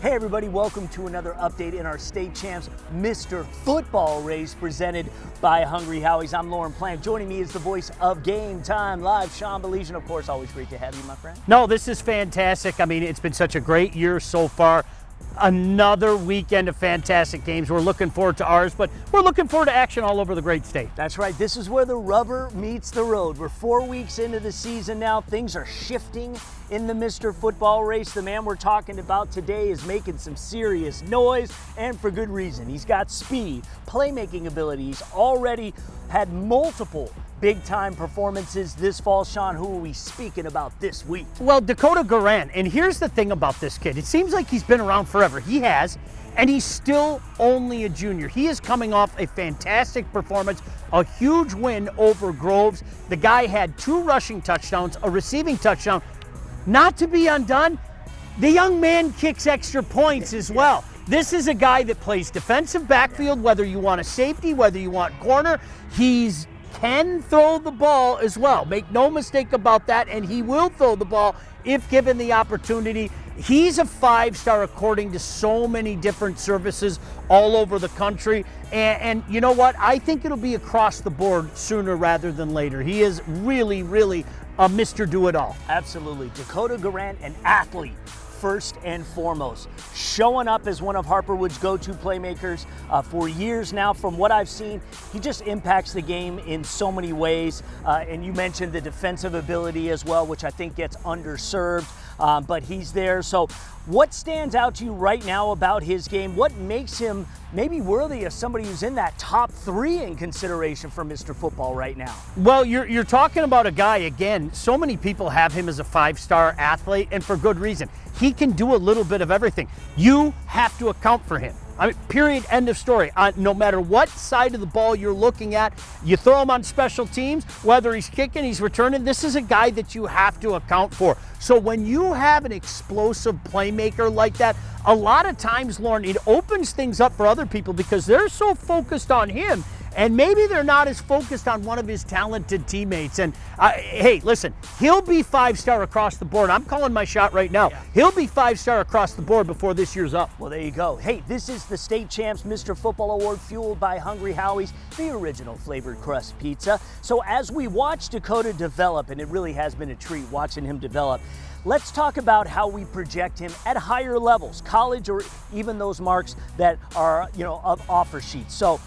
Hey everybody, welcome to another update in our state champs Mr. Football race presented by Hungry Howie's. I'm Lauren Plant. Joining me is the voice of Game Time Live, Sean Belize. Of course, always great to have you, my friend. No, this is fantastic. I mean, it's been such a great year so far. Another weekend of fantastic games. We're looking forward to ours, but we're looking forward to action all over the great state. That's right. This is where the rubber meets the road. We're 4 weeks into the season now. Things are shifting in the Mr. Football race. The man we're talking about today is making some serious noise, and for good reason. He's got speed, playmaking ability. He's already had multiple big-time performances this fall. Sean, who are we speaking about this week? Well, Dakota Guerrant, and here's the thing about this kid. It seems like he's been around forever. He has, and he's still only a junior. He is coming off a fantastic performance, a huge win over Groves. The guy had 2 rushing touchdowns, a receiving touchdown. Not to be undone, the young man kicks extra points as well. This is a guy that plays defensive backfield, whether you want a safety, whether you want corner. He's can throw the ball as well. Make no mistake about that, and he will throw the ball if given the opportunity. He's a 5-star according to so many different services all over the country. And you know what? I think it'll be across the board sooner rather than later. He is really, really a Mr. Do-It-All. Absolutely. Dakota Guerrant, an athlete first and foremost, showing up as one of Harper Woods' go-to playmakers for years now. From what I've seen, he just impacts the game in so many ways. And you mentioned the defensive ability as well, which I think gets underserved, but he's there. So what stands out to you right now about his game? What makes him maybe worthy of somebody who's in that top 3 in consideration for Mr. Football right now? Well, you're talking about a guy, again, so many people have him as a 5-star athlete, and for good reason. He can do a little bit of everything. You have to account for him. I mean, period, end of story. No matter what side of the ball you're looking at, you throw him on special teams, whether he's kicking, he's returning, this is a guy that you have to account for. So when you have an explosive playmaker like that, a lot of times, Lauren, it opens things up for other people because they're so focused on him, and maybe they're not as focused on one of his talented teammates. And hey, listen, he'll be 5-star across the board. I'm calling my shot right now. Yeah. He'll be 5-star across the board before this year's up. Well, there you go. Hey, this is the State Champs Mr. Football Award, fueled by Hungry Howie's, the original flavored crust pizza. So as we watch Dakota develop, and it really has been a treat watching him develop, let's talk about how we project him at higher levels, college, or even those marks that are, of offer sheets. So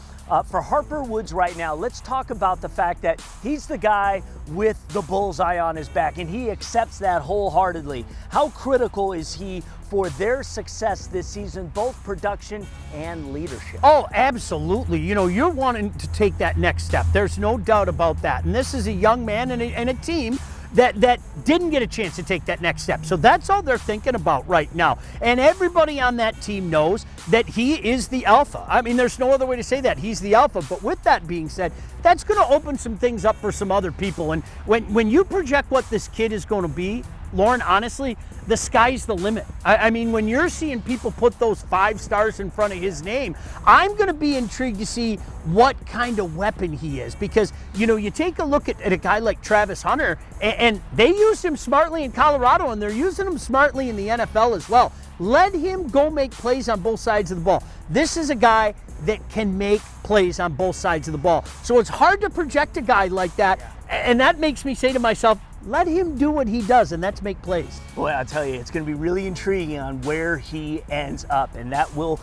for Harper Woods right now, let's talk about the fact that he's the guy with the bullseye on his back, and he accepts that wholeheartedly. How critical is he for their success this season, both production and leadership? Oh, absolutely. You're wanting to take that next step. There's no doubt about that. And this is a young man and a team that didn't get a chance to take that next step. So that's all they're thinking about right now. And everybody on that team knows that he is the alpha. I mean, there's no other way to say that. He's the alpha. But with that being said, that's going to open some things up for some other people. And when you project what this kid is going to be, Lauren, honestly, the sky's the limit. I mean, when you're seeing people put those 5 stars in front of his name, I'm going to be intrigued to see what kind of weapon he is. Because, you take a look at a guy like Travis Hunter, and they used him smartly in Colorado, and they're using him smartly in the NFL as well. Let him go make plays on both sides of the ball. This is a guy that can make plays on both sides of the ball. So it's hard to project a guy like that, and that makes me say to myself, let him do what he does, and that's make plays. Boy, I'll tell you, it's going to be really intriguing on where he ends up, and that will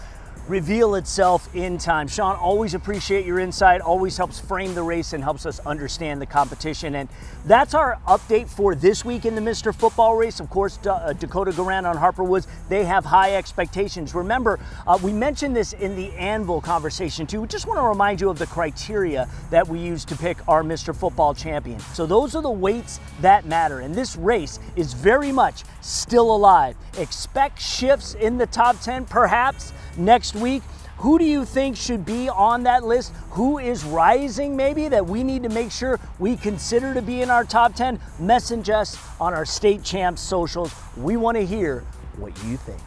reveal itself in time. Sean, always appreciate your insight, always helps frame the race and helps us understand the competition. And that's our update for this week in the Mr. Football race. Of course, Dakota Guerrant on Harper Woods, they have high expectations. Remember, we mentioned this in the Anvil conversation too. We just want to remind you of the criteria that we use to pick our Mr. Football champion. So those are the weights that matter. And this race is very much still alive. Expect shifts in the top 10, perhaps next week. Who do you think should be on that list? Who is rising maybe that we need to make sure we consider to be in our top 10? Message us on our State Champs socials. We want to hear what you think.